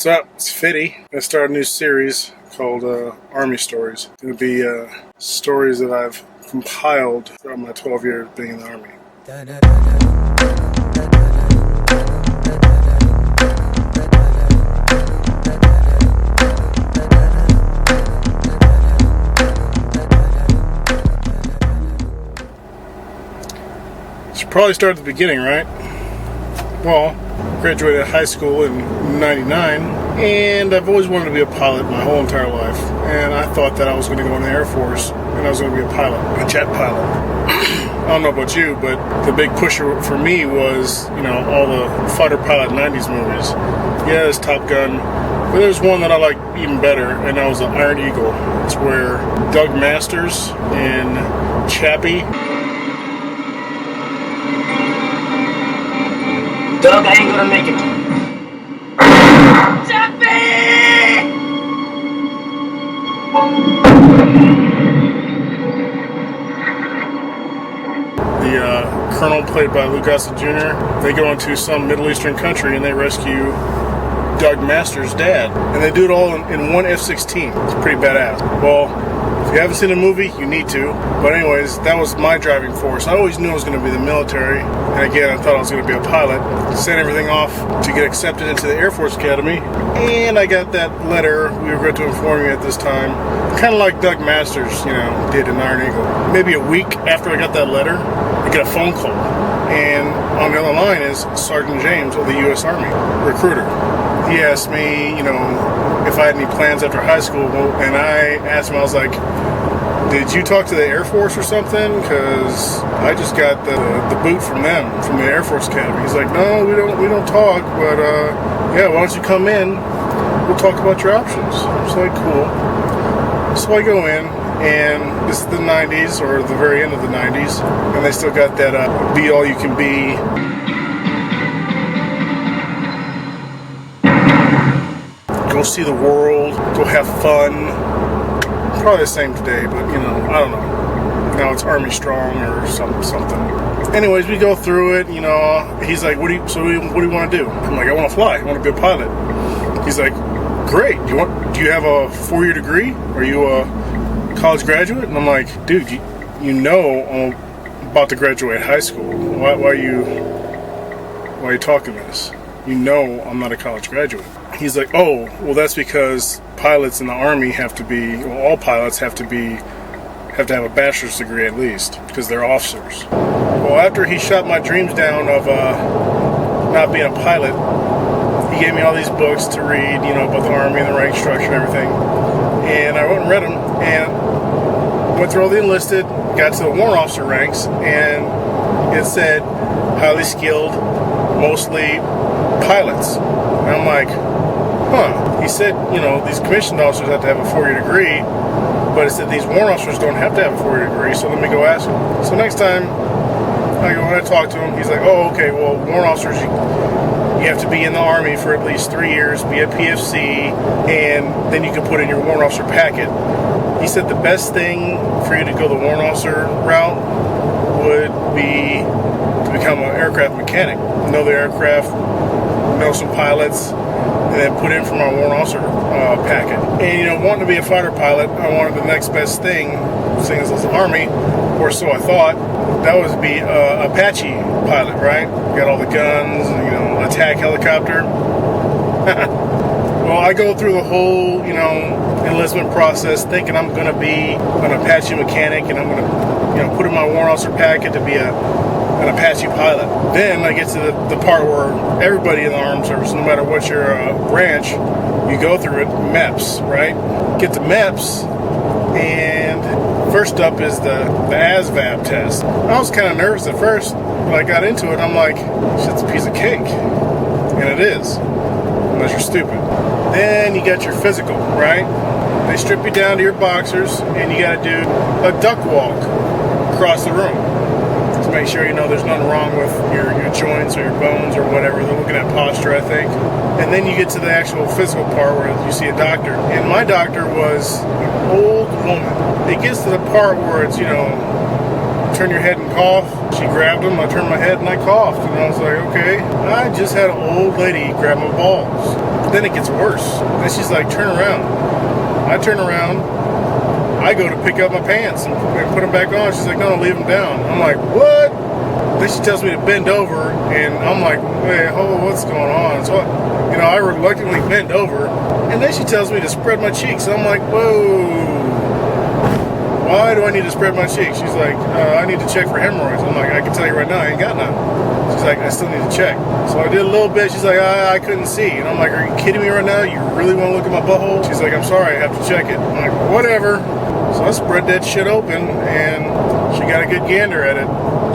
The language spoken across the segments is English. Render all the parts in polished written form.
What's up? It's Fitty. I'm going to start a new series called Army Stories. It's going to be stories that I've compiled throughout my 12 years being in the Army. Should probably start at the beginning, right? Well, graduated high school in '99, and I've always wanted to be a pilot my whole entire life. And I thought that I was going to go in the Air Force and I was going to be a pilot, a jet pilot. I don't know about you, but the big pusher for me was, all the fighter pilot '90s movies. Yeah, there's Top Gun, but there's one that I like even better, and that was the Iron Eagle. It's where Doug Masters and Chappie. Doug, I ain't gonna make it. Chappie! The colonel, played by Luke Gossett Jr., they go into some Middle Eastern country and they rescue Doug Masters' dad. And they do it all in one F-16. It's pretty badass. Well, if you haven't seen the movie, you need to. But anyways, that was my driving force. I always knew I was going to be the military. And again, I thought I was going to be a pilot. Sent everything off to get accepted into the Air Force Academy. And I got that letter we were going to inform you at this time. Kind of like Doug Masters, did in Iron Eagle. Maybe a week after I got that letter, I get a phone call. And on the other line is Sergeant James of the U.S. Army, recruiter. He asked me, if I had any plans after high school, and I asked him, I was like, did you talk to the Air Force or something? Because I just got the boot from them, from the Air Force Academy. He's like, no, we don't talk, but yeah, why don't you come in? We'll talk about your options. I was like, cool. So I go in, and this is the 90s, or the very end of the 90s, and they still got that be all you can be. Go see the world, go have fun. Probably the same today, but I don't know. Now it's Army Strong or something. Anyways, we go through it. He's like, what do you want to do? I'm like, I want to fly. I want to be a pilot. He's like, great. Do you have a 4-year degree? Are you a college graduate? And I'm like, dude, I'm about to graduate high school. Why are you talking this? I'm not a college graduate. He's like, oh, well, that's because pilots in the Army all pilots have to have a bachelor's degree at least, because they're officers. Well, after he shot my dreams down of not being a pilot, he gave me all these books to read, about the Army and the rank structure and everything. And I went and read them, and went through all the enlisted, got to the warrant officer ranks, and it said highly skilled, mostly pilots. And I'm like, he said, these commissioned officers have to have a 4-year degree, but it said these warrant officers don't have to have a 4-year degree, so let me go ask him. So next time when I talk to him, he's like, oh, okay, well, warrant officers, you have to be in the Army for at least 3 years, be a PFC, and then you can put in your warrant officer packet. He said the best thing for you to go the warrant officer route would be to become an aircraft mechanic, know the aircraft, know some pilots, and then put in for my warrant officer packet. And wanting to be a fighter pilot, I wanted the next best thing, seeing as it was the Army, or so I thought, that would be Apache pilot, right? Got all the guns, attack helicopter. Well, I go through the whole, enlistment process thinking I'm going to be an Apache mechanic, and I'm going to, put in my warrant officer packet to be an Apache pilot. Then I get to the part where everybody in the armed service, no matter what your branch, you go through it, MEPS, right? Get to MEPS, and first up is the ASVAB test. I was kind of nervous at first, but I got into it, I'm like, shit's a piece of cake. And it is, unless you're stupid. Then you got your physical, right? They strip you down to your boxers, and you got to do a duck walk across the room to make sure there's nothing wrong with your joints or your bones or whatever. They're looking at posture, I think. And then you get to the actual physical part where you see a doctor. And my doctor was an old woman. It gets to the part where it's, turn your head and cough. She grabbed him, I turned my head and I coughed. And I was like, okay, I just had an old lady grab my balls. then it gets worse. And she's like, turn around. I turn around. I go to pick up my pants and put them back on. She's like, no, leave them down. I'm like, what? Then she tells me to bend over, and I'm like, wait, what's going on? So, I reluctantly bend over, and then she tells me to spread my cheeks. I'm like, whoa. Why do I need to spread my cheeks? She's like, I need to check for hemorrhoids. I'm like, I can tell you right now, I ain't got none. She's like, I still need to check. So I did a little bit. She's like, I couldn't see. And I'm like, are you kidding me right now? You really want to look at my butthole? She's like, I'm sorry, I have to check it. I'm like, whatever. So I spread that shit open, and she got a good gander at it.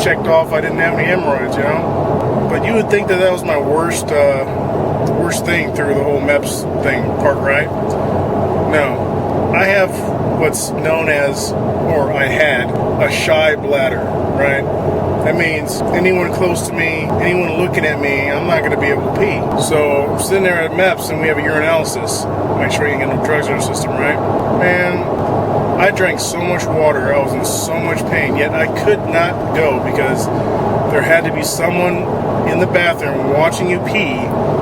Checked off I didn't have any hemorrhoids, But you would think that was my worst thing through the whole MEPS thing part, right? No. I have what's known as, or I had, a shy bladder, right? That means anyone close to me, anyone looking at me, I'm not going to be able to pee. So I'm sitting there at MEPS and we have a urinalysis. Make sure you get no drugs in your system, right? Man, I drank so much water, I was in so much pain, yet I could not go because there had to be someone in the bathroom watching you pee,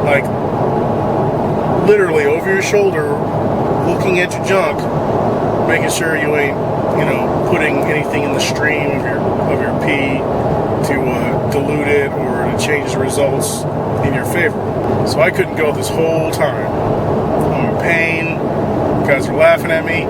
like literally over your shoulder, looking at your junk, making sure you ain't, putting anything in the stream of your pee to dilute it or to change the results in your favor. So I couldn't go this whole time. I'm in pain. You guys are laughing at me.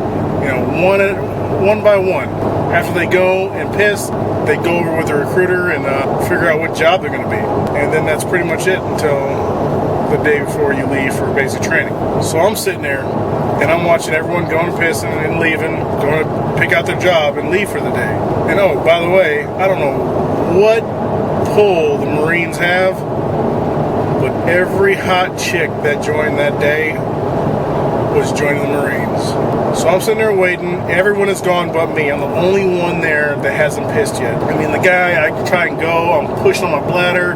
One by one. After they go and piss, they go over with the recruiter and figure out what job they're going to be. And then that's pretty much it until the day before you leave for basic training. So I'm sitting there and I'm watching everyone going to piss and leaving, going to pick out their job and leave for the day. And oh, by the way, I don't know what pull the Marines have, but every hot chick that joined that day was joining the Marines. So I'm sitting there waiting. Everyone is gone but me. I'm the only one there that hasn't pissed yet. I mean, the guy, I try and go, I'm pushing on my bladder,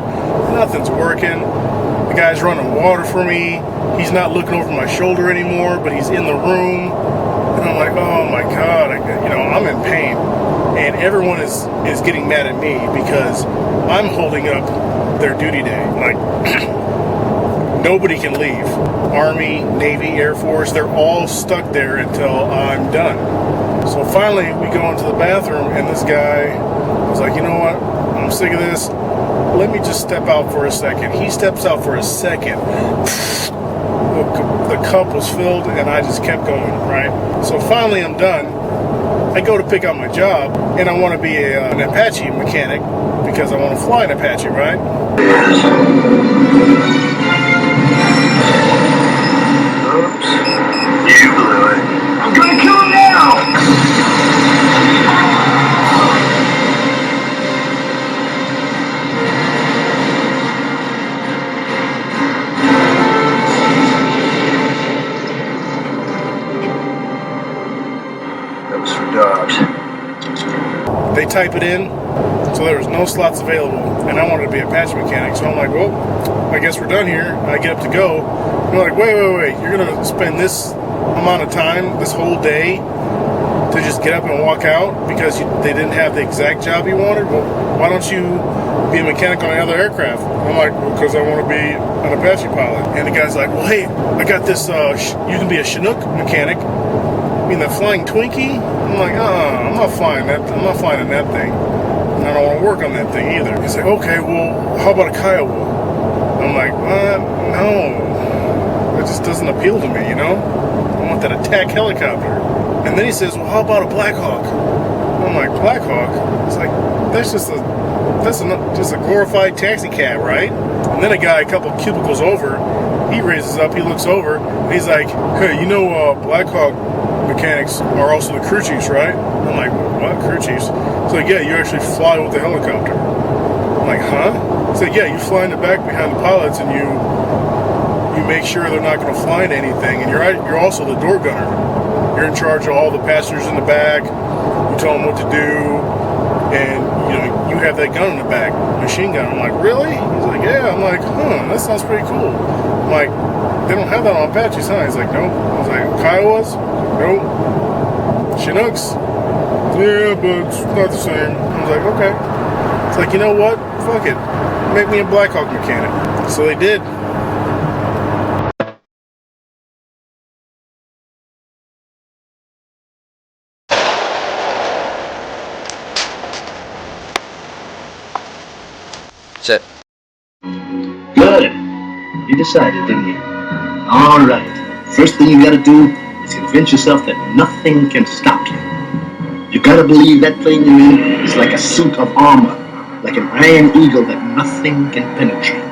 nothing's working. The guy's running water for me. He's not looking over my shoulder anymore, but he's in the room. And I'm like, oh my God, I'm in pain. And everyone is getting mad at me because I'm holding up their duty day. Like, nobody can leave. Army, Navy, Air Force, they're all stuck there until I'm done. So finally, we go into the bathroom, and this guy was like, you know what? I'm sick of this. Let me just step out for a second. He steps out for a second. The cup was filled, and I just kept going, right? So finally, I'm done. I go to pick out my job, and I want to be an Apache mechanic because I want to fly an Apache, right? Oops. You blew it. I'm gonna kill him now! That was for dogs. They type it in, so there was no slots available, and I wanted to be a Apache mechanic. So I'm like, well, I guess we're done here. I get up to go. They're like, wait. You're going to spend this amount of time, this whole day, to just get up and walk out because they didn't have the exact job you wanted? Well, why don't you be a mechanic on another aircraft? I'm like, well, because I want to be an Apache pilot. And the guy's like, well, hey, I got this, you can be a Chinook mechanic. I mean, the flying Twinkie? I'm like, I'm not flying in that thing. And I don't want to work on that thing either. He's like, okay, well, how about a Kiowa? I'm like, no. It just doesn't appeal to me, I want that attack helicopter. And then he says, well, how about a Black Hawk? I'm like, Black Hawk? It's like, that's just a glorified taxi cab, right? And then a guy a couple cubicles over, he raises up, he looks over, and he's like, hey, Black Hawk mechanics are also the crew chiefs, right? I'm like, what, crew chiefs? He's like, yeah, you actually fly with the helicopter. I'm like, huh? He's like, yeah, you fly in the back behind the pilots and you make sure they're not going to fly into anything, and you're also the door gunner. You're in charge of all the passengers in the back. You tell them what to do, and you have that gun in the back, machine gun. I'm like, really? He's like, yeah. I'm like, that sounds pretty cool. I'm like, they don't have that on Apaches, huh? He's like, nope. I was like, Kiowas? Nope. Chinooks? Yeah, but it's not the same. I was like, okay. It's like, you know what? Fuck it. Make me a Black Hawk mechanic. So they did. You decided, didn't you? All right. First thing you gotta do is convince yourself that nothing can stop you. You gotta believe that plane you're in is like a suit of armor, like an iron eagle that nothing can penetrate.